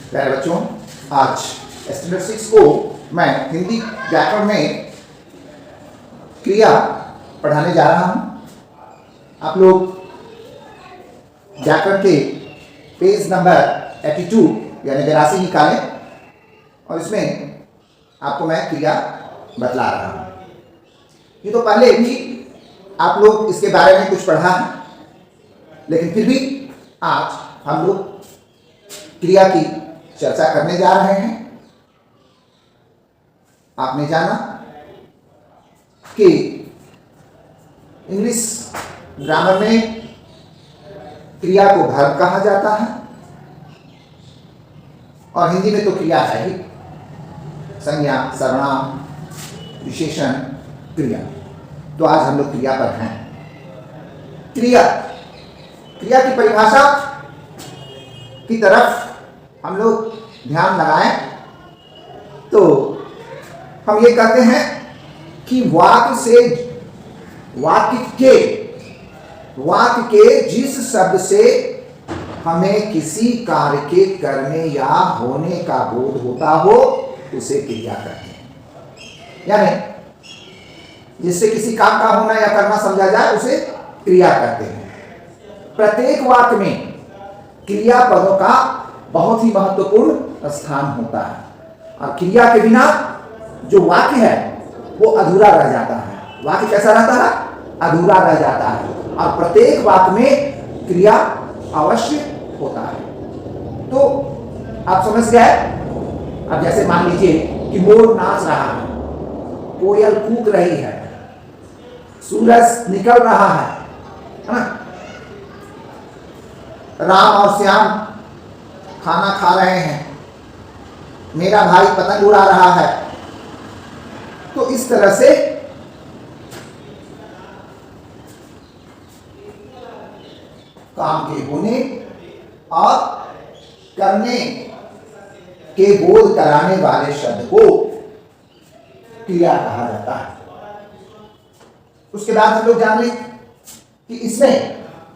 प्यारे बच्चों, आज स्टैंडर्ड 6 को मैं हिंदी व्याकरण में क्रिया पढ़ाने जा रहा हूँ। आप लोग व्याकरण के पेज नंबर 82 यानी 82 निकालें और इसमें आपको मैं क्रिया बतला रहा हूँ। ये तो पहले भी आप लोग इसके बारे में कुछ पढ़ा है, लेकिन फिर भी आज हम लोग क्रिया की चर्चा करने जा रहे हैं। आपने जाना कि इंग्लिश ग्रामर में क्रिया को वर्ब कहा जाता है और हिंदी में तो क्रिया है ही, संज्ञा, सर्वनाम, विशेषण, क्रिया। तो आज हम लोग क्रिया पर हैं। क्रिया की परिभाषा की तरफ हम लोग ध्यान लगाएं तो हम ये कहते हैं कि वाक्य के जिस शब्द से हमें किसी कार्य के करने या होने का बोध होता हो उसे क्रिया कहते हैं। यानी जिससे किसी काम का होना या करना समझा जाए उसे क्रिया कहते हैं। प्रत्येक वाक्य में क्रिया पदों का बहुत ही महत्वपूर्ण स्थान होता है और क्रिया के बिना जो वाक्य है वो अधूरा रह जाता है। वाक्य कैसा रहता है? अधूरा रह जाता है और प्रत्येक वाक्य में क्रिया अवश्य होता है। तो आप समझ गए। अब जैसे मान लीजिए कि मोर नाच रहा है, कोयल कूक रही है, सूरज निकल रहा है ना? राम और श्याम खाना खा रहे हैं, मेरा भाई पतंग उड़ा रहा है। तो इस तरह से काम के होने और करने के बोध कराने वाले शब्द को क्रिया कहा जाता है। उसके बाद हम लोग जान लें कि इसमें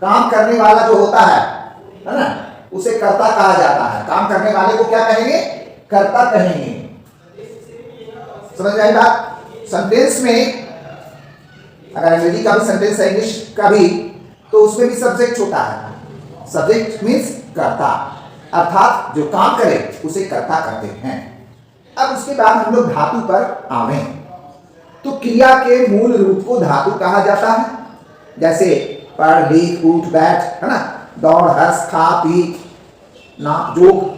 काम करने वाला जो होता है ना, उसे कर्ता कहा जाता है। काम करने वाले को क्या कहेंगे? कर्ता कहेंगे। समझ में आई बात? सेंटेंस में अगर अंग्रेजी का भी सेंटेंस है, इंग्लिश का भी, तो उसमें भी सब्जेक्ट होता है। सब्जेक्ट मीन्स कर्ता, अर्थात जो काम करे उसे कर्ता कहते हैं। अब उसके बाद हम लोग धातु पर आवें तो क्रिया के मूल रूप को धातु कहा जाता है। जैसे पढ़, लिख, उठ, बैठ, है ना, दौड़, हंस, खा, पी, नाप, जोग।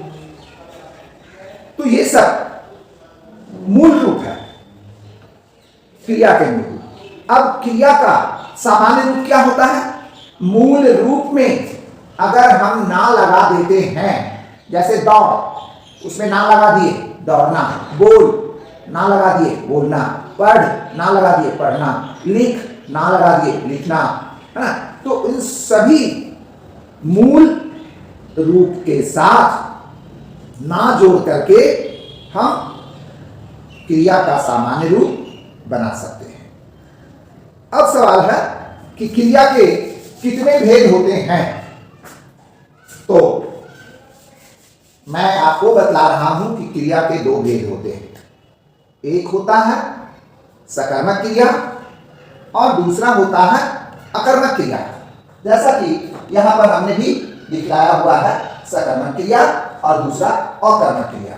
तो ये सब मूल रूप है क्रिया के मूल रूप। अब क्रिया का सामान्य रूप क्या होता है? मूल रूप में अगर हम ना लगा देते हैं, जैसे दौड़, उसमें ना लगा दिए दौड़ना, बोल, ना लगा दिए बोलना, पढ़, ना लगा दिए पढ़ना, लिख, ना लगा दिए लिखना, है ना? तो इन सभी मूल रूप के साथ ना जोड़ करके हम क्रिया का सामान्य रूप बना सकते हैं। अब सवाल है कि क्रिया के कितने भेद होते हैं? तो मैं आपको बतला रहा हूं कि क्रिया के दो भेद होते हैं। एक होता है सकर्मक क्रिया और दूसरा होता है अकर्मक क्रिया। जैसा कि यहां पर हमने भी दिखलाया हुआ है, सकर्मक क्रिया और दूसरा अकर्मक क्रिया,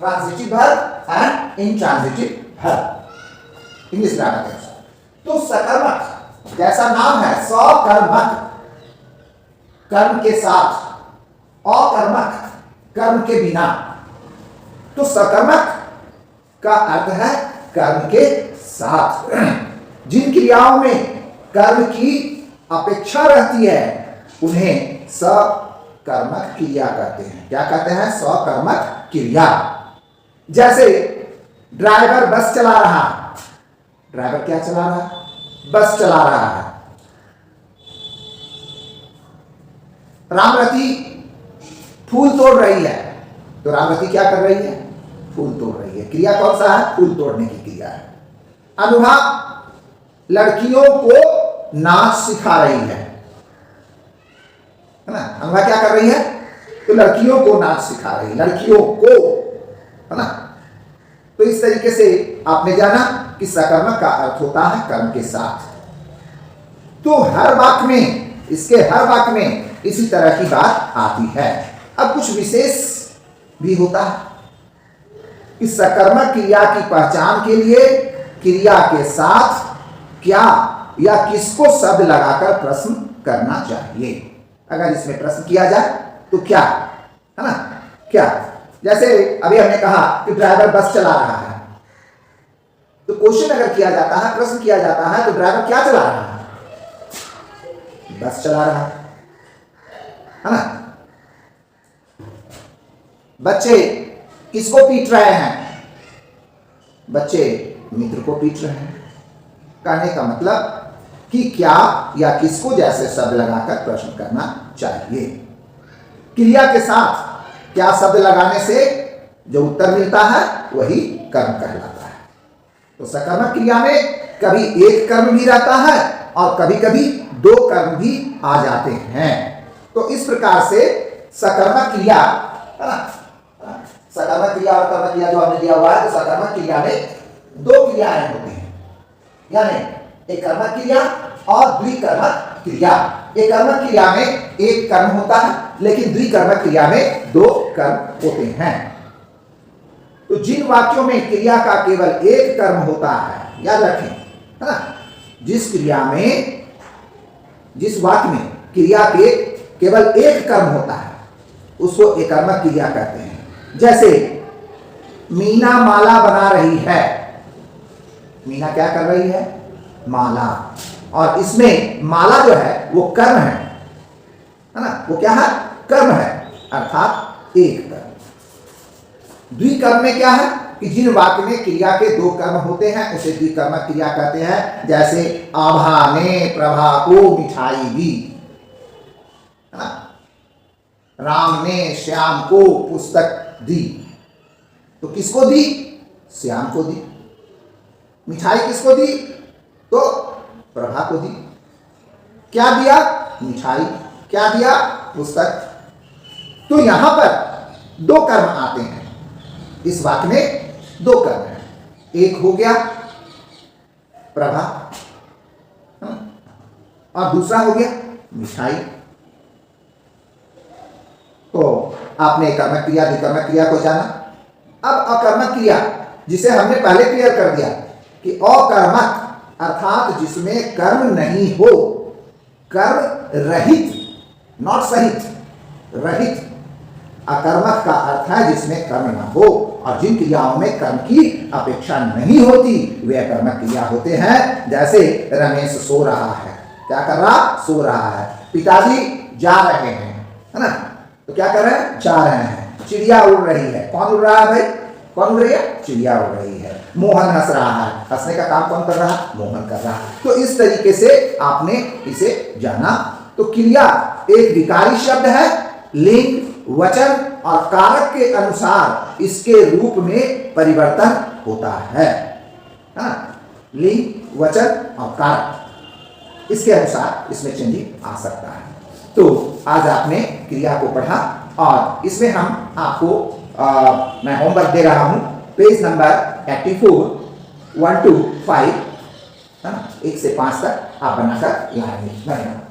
transitive verb and intransitive verb English grammar के अनुसार। तो सकर्मक जैसा नाम है, सकर्मक कर्म के साथ, अकर्मक कर्म के बिना। तो सकर्मक का अर्थ है कर्म के साथ। जिन क्रियाओं में कर्म की अपेक्षा रहती है उन्हें सकर्मक क्रिया कहते हैं। क्या कहते हैं? सकर्मक क्रिया। जैसे ड्राइवर बस चला रहा है। ड्राइवर क्या चला रहा है? बस चला रहा है। रामरती फूल तोड़ रही है, तो रामरती क्या कर रही है? फूल तोड़ रही है। क्रिया कौन सा है? फूल तोड़ने की क्रिया है। अनुभा लड़कियों को नाच सिखा रही है ना? अनुभा क्या कर रही है? तो लड़कियों को नाच सिखा रही, लड़कियों को, है ना। तो इस तरीके से आपने जाना कि सकर्मक का अर्थ होता है कर्म के साथ। तो हर वाक्य में, इसके हर वाक्य में इसी तरह की बात आती है। अब कुछ विशेष भी होता है कि सकर्मक क्रिया की पहचान के लिए क्रिया के साथ क्या या किसको शब्द लगाकर प्रश्न करना चाहिए। अगर इसमें प्रश्न किया जाए तो क्या, है ना, क्या। जैसे अभी हमने कहा कि ड्राइवर बस चला रहा है, तो क्वेश्चन अगर किया जाता है, प्रश्न किया जाता है, तो ड्राइवर क्या चला रहा है? बस चला रहा है ना। बच्चे किसको पीट रहे हैं? बच्चे मित्र को पीट रहे हैं। कहने का मतलब कि क्या या किसको जैसे शब्द लगाकर प्रश्न करना चाहिए। क्रिया के साथ क्या शब्द लगाने से जो उत्तर मिलता है वही कर्म कहलाता है। तो सकर्मक क्रिया में कभी एक कर्म भी रहता है और कभी कभी दो कर्म भी आ जाते हैं। तो इस प्रकार से सकर्मक क्रिया, है ना, सकर्मक क्रिया और कर्मक क्रिया जो हमने दिया हुआ है, तो सकर्मक क्रिया में दो क्रियाएं होती हैं, यानी एक कर्मक क्रिया और द्विकर्मक क्रिया। एक कर्मक क्रिया में एक कर्म होता है, लेकिन द्विकर्मक क्रिया में दो कर्म होते हैं। तो जिन वाक्यों में क्रिया का केवल एक कर्म होता है, याद रखें, है ना, जिस क्रिया में, जिस वाक्य में क्रिया के केवल एक कर्म होता है उसको एकर्मक क्रिया कहते हैं। जैसे मीना माला बना रही है, मीना क्या कर रही है? माला। और इसमें माला जो है वो कर्म है ना, वो क्या है? कर्म है, अर्थात एक कर्म। द्विकर्म में क्या है कि जिन वाक्य में क्रिया के दो कर्म होते हैं उसे द्विकर्मक क्रिया कहते हैं। जैसे आभा ने प्रभा को मिठाई दी, है ना, राम ने श्याम को पुस्तक दी। तो किसको दी? श्याम को दी। मिठाई किसको दी? तो प्रभा को दी। क्या दिया? मिठाई। क्या दिया? पुस्तक। तो यहां पर दो कर्म आते हैं, इस वाक्य में दो कर्म है। एक हो गया प्रभा और दूसरा हो गया मिठाई। तो आपने कर्मक क्रिया द्विकर्मक क्रिया को जाना। अब अकर्मक क्रिया, जिसे हमने पहले क्लियर कर दिया कि अकर्मक अर्थात जिसमें कर्म नहीं हो, कर्म रहित, नॉट सहित, रहित। अकर्मक का अर्थ है जिसमें कर्म न हो, और जिन क्रियाओं में कर्म की अपेक्षा नहीं होती वे अकर्मक क्रिया होते हैं। जैसे रमेश सो रहा है, क्या कर रहा? सो रहा है। पिताजी जा रहे हैं, है ना, तो क्या कर रहे हैं? जा रहे हैं। चिड़िया उड़ रही है, कौन उड़ रहा है भाई? कौन उड़ रही है? चिड़िया उड़ रही है। मोहन हंस रहा है, हंसने का काम कौन कर रहा है? मोहन कर रहा है। तो इस तरीके से आपने इसे जाना। तो क्रिया एक विकारी शब्द है, लिंग, वचन और कारक के अनुसार इसके रूप में परिवर्तन होता है, लिंग, वचन और कारक, इसके अनुसार इसमें चेंजिंग आ सकता है। तो आज आपने क्रिया को पढ़ा और इसमें हम आपको मैं होमवर्क दे रहा हूं, पेज नंबर 84, 1 to 5, 1 से 5 तक आप बनाकर लाएंगे। धन्यवाद।